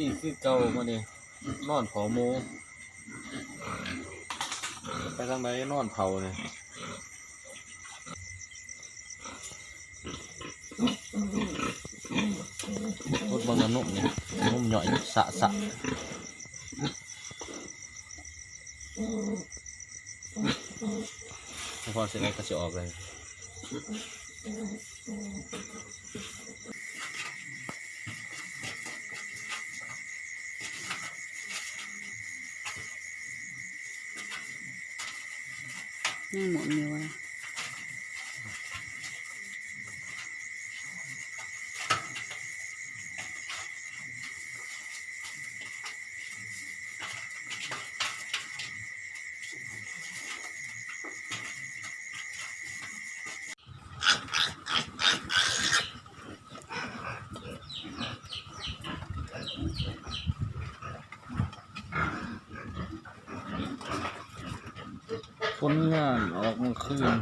นี่คือเก่ามาเนี่ยนอนเผาโมไปทางไหนนอนเผาเนี่ยรถบางกระนุ่มเนี่ยนุ่มหน่อยสะพอเสร็จแล้วก็จะออกเลยยังหมุนอยู่อ่ะผลงานออกมาคืน